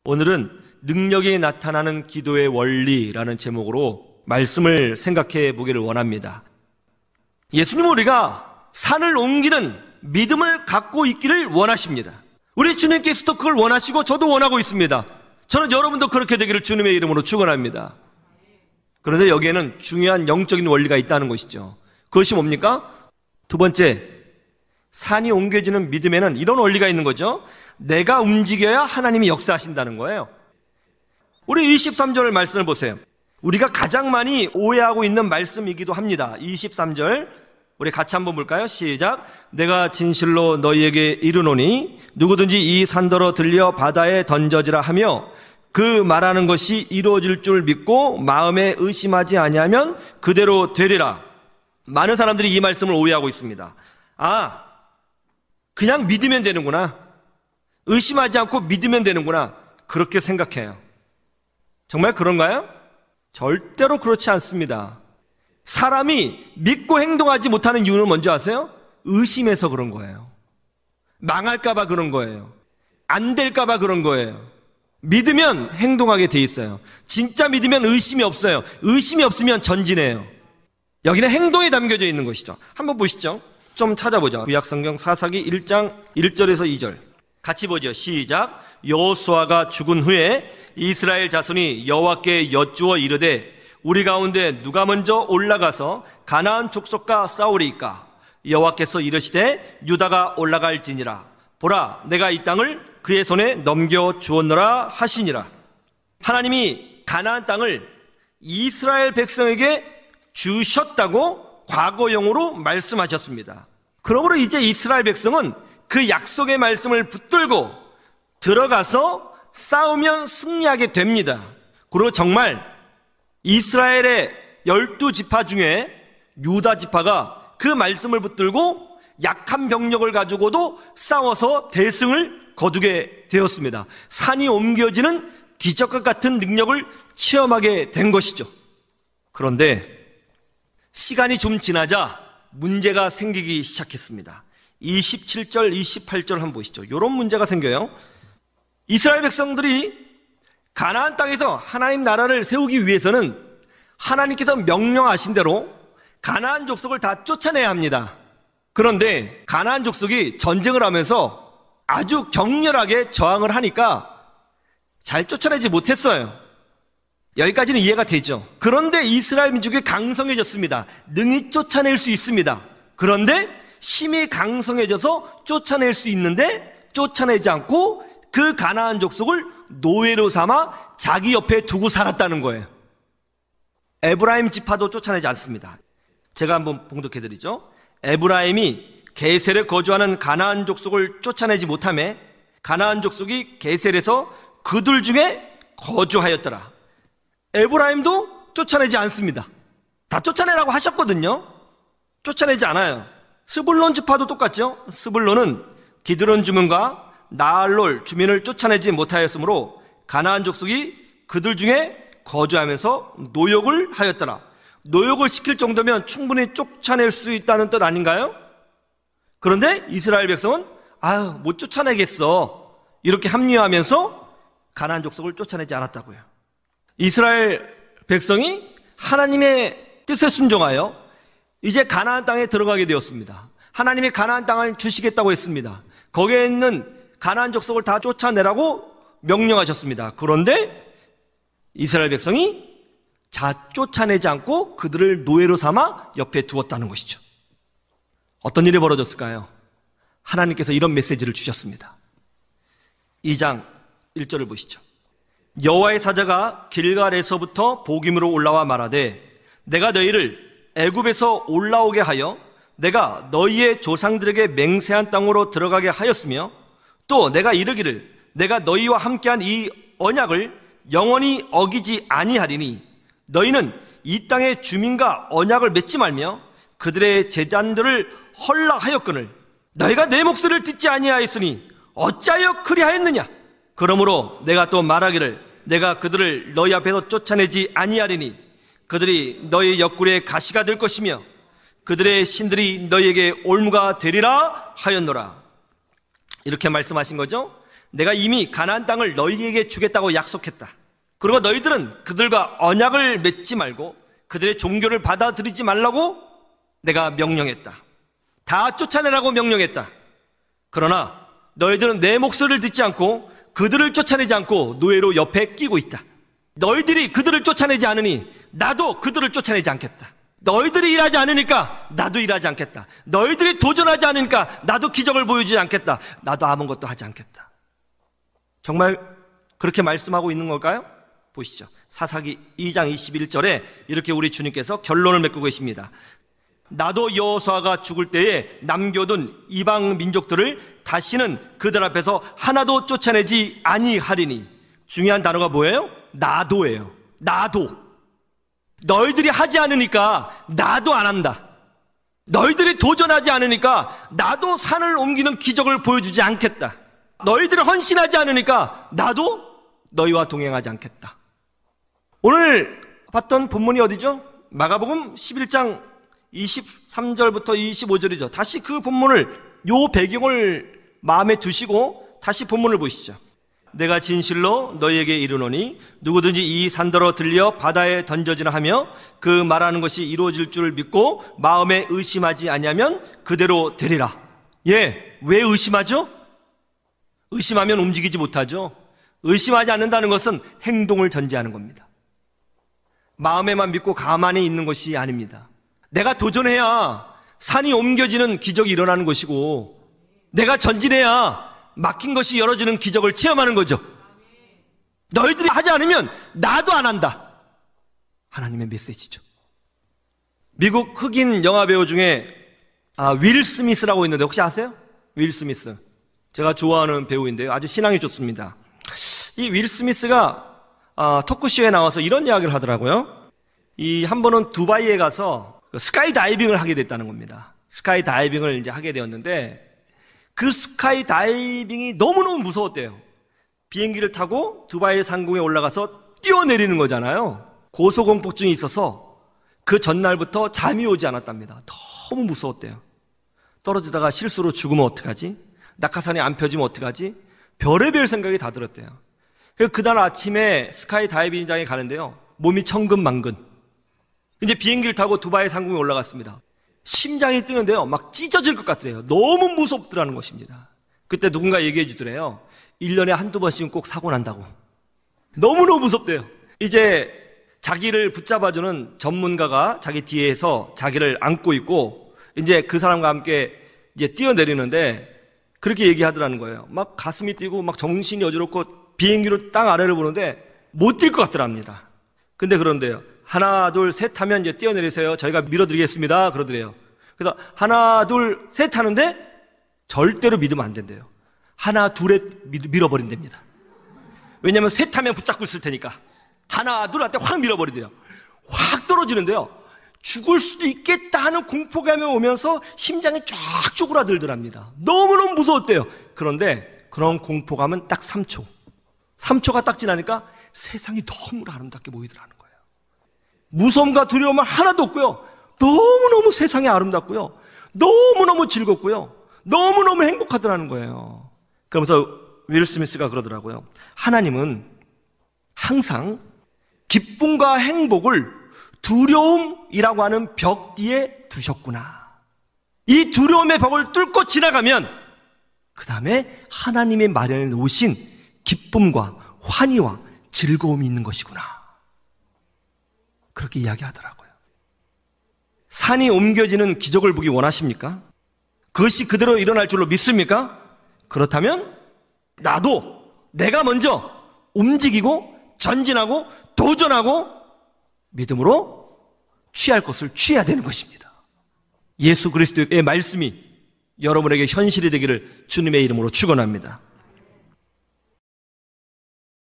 오늘은 능력이 나타나는 기도의 원리라는 제목으로 말씀을 생각해 보기를 원합니다. 예수님은 우리가 산을 옮기는 믿음을 갖고 있기를 원하십니다. 우리 주님께서도 그걸 원하시고 저도 원하고 있습니다. 저는 여러분도 그렇게 되기를 주님의 이름으로 축원합니다. 그런데 여기에는 중요한 영적인 원리가 있다는 것이죠. 그것이 뭡니까? 두 번째, 산이 옮겨지는 믿음에는 이런 원리가 있는 거죠. 내가 움직여야 하나님이 역사하신다는 거예요. 우리 23절 말씀을 보세요. 우리가 가장 많이 오해하고 있는 말씀이기도 합니다. 23절 우리 같이 한번 볼까요? 시작. 내가 진실로 너희에게 이르노니 누구든지 이 산더러 들려 바다에 던져지라 하며 그 말하는 것이 이루어질 줄 믿고 마음에 의심하지 아니하면 그대로 되리라. 많은 사람들이 이 말씀을 오해하고 있습니다. 그냥 믿으면 되는구나. 의심하지 않고 믿으면 되는구나. 그렇게 생각해요. 정말 그런가요? 절대로 그렇지 않습니다. 사람이 믿고 행동하지 못하는 이유는 뭔지 아세요? 의심해서 그런 거예요. 망할까봐 그런 거예요. 안 될까봐 그런 거예요. 믿으면 행동하게 돼 있어요. 진짜 믿으면 의심이 없어요. 의심이 없으면 전진해요. 여기는 행동이 담겨져 있는 것이죠. 한번 보시죠. 좀 찾아보죠. 구약성경 사사기 1장 1절에서 2절 같이 보죠. 시작. 여호수아가 죽은 후에 이스라엘 자손이 여호와께 여쭈어 이르되 우리 가운데 누가 먼저 올라가서 가나안 족속과 싸우리이까? 여호와께서 이르시되 유다가 올라갈지니라. 보라, 내가 이 땅을 그의 손에 넘겨 주었노라 하시니라. 하나님이 가나안 땅을 이스라엘 백성에게 주셨다고 과거형으로 말씀하셨습니다. 그러므로 이제 이스라엘 백성은 그 약속의 말씀을 붙들고 들어가서 싸우면 승리하게 됩니다. 그리고 정말 이스라엘의 12지파 중에 유다 지파가 그 말씀을 붙들고 약한 병력을 가지고도 싸워서 대승을 거두게 되었습니다. 산이 옮겨지는 기적과 같은 능력을 체험하게 된 것이죠. 그런데 시간이 좀 지나자 문제가 생기기 시작했습니다. 27절, 28절 한번 보시죠. 이런 문제가 생겨요. 이스라엘 백성들이 가나안 땅에서 하나님 나라를 세우기 위해서는 하나님께서 명령하신 대로 가나안 족속을 다 쫓아내야 합니다. 그런데 가나안 족속이 전쟁을 하면서 아주 격렬하게 저항을 하니까 잘 쫓아내지 못했어요. 여기까지는 이해가 되죠. 그런데 이스라엘 민족이 강성해졌습니다. 능히 쫓아낼 수 있습니다. 그런데 힘이 강성해져서 쫓아낼 수 있는데 쫓아내지 않고 그 가나안 족속을 노예로 삼아 자기 옆에 두고 살았다는 거예요. 에브라임 지파도 쫓아내지 않습니다. 제가 한번 봉독해드리죠. 에브라임이 게셀에 거주하는 가나안 족속을 쫓아내지 못하며 가나안 족속이 게셀에서 그들 중에 거주하였더라. 에브라임도 쫓아내지 않습니다. 다 쫓아내라고 하셨거든요. 쫓아내지 않아요. 스불론 지파도 똑같죠. 스불론은 기드론 주민과 나알롤 주민을 쫓아내지 못하였으므로 가나안 족속이 그들 중에 거주하면서 노역을 하였더라. 노역을 시킬 정도면 충분히 쫓아낼 수 있다는 뜻 아닌가요? 그런데 이스라엘 백성은 못 쫓아내겠어 이렇게 합리화하면서 가나안 족속을 쫓아내지 않았다고요. 이스라엘 백성이 하나님의 뜻에 순종하여 이제 가나안 땅에 들어가게 되었습니다. 하나님이 가나안 땅을 주시겠다고 했습니다. 거기에 있는 가나안 족속을 다 쫓아내라고 명령하셨습니다. 그런데 이스라엘 백성이 쫓아내지 않고 그들을 노예로 삼아 옆에 두었다는 것이죠. 어떤 일이 벌어졌을까요? 하나님께서 이런 메시지를 주셨습니다. 2장 1절을 보시죠. 여호와의 사자가 길갈에서부터 복임으로 올라와 말하되 내가 너희를 애굽에서 올라오게 하여 내가 너희의 조상들에게 맹세한 땅으로 들어가게 하였으며 또 내가 이르기를 내가 너희와 함께한 이 언약을 영원히 어기지 아니하리니 너희는 이 땅의 주민과 언약을 맺지 말며 그들의 제단들을 헐락하였거늘 너희가 내 목소리를 듣지 아니하였으니 어찌하여 그리하였느냐. 그러므로 내가 또 말하기를 내가 그들을 너희 앞에서 쫓아내지 아니하리니 그들이 너희 옆구리에 가시가 될 것이며 그들의 신들이 너희에게 올무가 되리라 하였노라. 이렇게 말씀하신 거죠. 내가 이미 가나안 땅을 너희에게 주겠다고 약속했다. 그리고 너희들은 그들과 언약을 맺지 말고 그들의 종교를 받아들이지 말라고 내가 명령했다. 다 쫓아내라고 명령했다. 그러나 너희들은 내 목소리를 듣지 않고 그들을 쫓아내지 않고 노예로 옆에 끼고 있다. 너희들이 그들을 쫓아내지 않으니 나도 그들을 쫓아내지 않겠다. 너희들이 일하지 않으니까 나도 일하지 않겠다. 너희들이 도전하지 않으니까 나도 기적을 보여주지 않겠다. 나도 아무것도 하지 않겠다. 정말 그렇게 말씀하고 있는 걸까요? 보시죠. 사사기 2장 21절에 이렇게 우리 주님께서 결론을 맺고 계십니다. 나도 여호수아가 죽을 때에 남겨둔 이방 민족들을 다시는 그들 앞에서 하나도 쫓아내지 아니하리니. 중요한 단어가 뭐예요? 나도예요. 나도. 너희들이 하지 않으니까 나도 안 한다. 너희들이 도전하지 않으니까 나도 산을 옮기는 기적을 보여주지 않겠다. 너희들이 헌신하지 않으니까 나도 너희와 동행하지 않겠다. 오늘 봤던 본문이 어디죠? 마가복음 11장 23절부터 25절이죠. 다시 그 본문을, 요 배경을 마음에 두시고 다시 본문을 보시죠. 내가 진실로 너희에게 이르노니 누구든지 이 산더러 들려 바다에 던져지나 하며 그 말하는 것이 이루어질 줄 믿고 마음에 의심하지 아니하면 그대로 되리라. 예, 왜 의심하죠? 의심하면 움직이지 못하죠. 의심하지 않는다는 것은 행동을 전제하는 겁니다. 마음에만 믿고 가만히 있는 것이 아닙니다. 내가 도전해야 산이 옮겨지는 기적이 일어나는 것이고, 내가 전진해야 막힌 것이 열어지는 기적을 체험하는 거죠. 너희들이 하지 않으면 나도 안 한다. 하나님의 메시지죠. 미국 흑인 영화배우 중에 윌 스미스라고 있는데 혹시 아세요? 윌 스미스. 제가 좋아하는 배우인데요. 아주 신앙이 좋습니다. 이 윌 스미스가 토크쇼에 나와서 이런 이야기를 하더라고요. 한 번은 두바이에 가서 스카이 다이빙을 하게 됐다는 겁니다. 스카이 다이빙을 이제 하게 되었는데, 그 스카이 다이빙이 너무너무 무서웠대요. 비행기를 타고 두바이 상공에 올라가서 뛰어내리는 거잖아요. 고소공포증이 있어서 그 전날부터 잠이 오지 않았답니다. 너무 무서웠대요. 떨어지다가 실수로 죽으면 어떡하지? 낙하산이 안 펴지면 어떡하지? 별의별 생각이 다 들었대요. 그날 아침에 스카이 다이빙장에 가는데요, 몸이 천근만근. 이제 비행기를 타고 두바이 상공에 올라갔습니다. 심장이 뛰는데요, 막 찢어질 것 같더래요. 너무 무섭더라는 것입니다. 그때 누군가 얘기해 주더래요. 1년에 한두 번씩은 꼭 사고 난다고. 너무너무 무섭대요. 이제 자기를 붙잡아주는 전문가가 자기 뒤에서 자기를 안고 있고, 이제 그 사람과 함께 이제 뛰어내리는데, 그렇게 얘기하더라는 거예요. 막 가슴이 뛰고 막 정신이 어지럽고 비행기로 땅 아래를 보는데 못 뛸 것 같더랍니다. 근데 그런데요, 하나 둘 셋 하면 이제 뛰어내리세요. 저희가 밀어드리겠습니다. 그러더래요. 그래서 하나 둘 셋 하는데 절대로 믿으면 안 된대요. 하나 둘에 밀어버린답니다. 왜냐하면 셋 하면 붙잡고 있을 테니까. 하나 둘 할 때 확 밀어버리대요. 확 떨어지는데요, 죽을 수도 있겠다 하는 공포감이 오면서 심장이 쫙 쪼그라들더랍니다. 너무너무 무서웠대요. 그런데 그런 공포감은 딱 3초. 3초가 딱 지나니까 세상이 너무나 아름답게 보이더라는 거예요. 무서움과 두려움은 하나도 없고요, 너무너무 세상이 아름답고요, 너무너무 즐겁고요, 너무너무 행복하더라는 거예요. 그러면서 윌 스미스가 그러더라고요. 하나님은 항상 기쁨과 행복을 두려움이라고 하는 벽 뒤에 두셨구나. 이 두려움의 벽을 뚫고 지나가면 그 다음에 하나님의 마련해 놓으신 기쁨과 환희와 즐거움이 있는 것이구나. 그렇게 이야기하더라고요. 산이 옮겨지는 기적을 보기 원하십니까? 그것이 그대로 일어날 줄로 믿습니까? 그렇다면 내가 먼저 움직이고 전진하고 도전하고 믿음으로 취할 것을 취해야 되는 것입니다. 예수 그리스도의 말씀이 여러분에게 현실이 되기를 주님의 이름으로 축원합니다.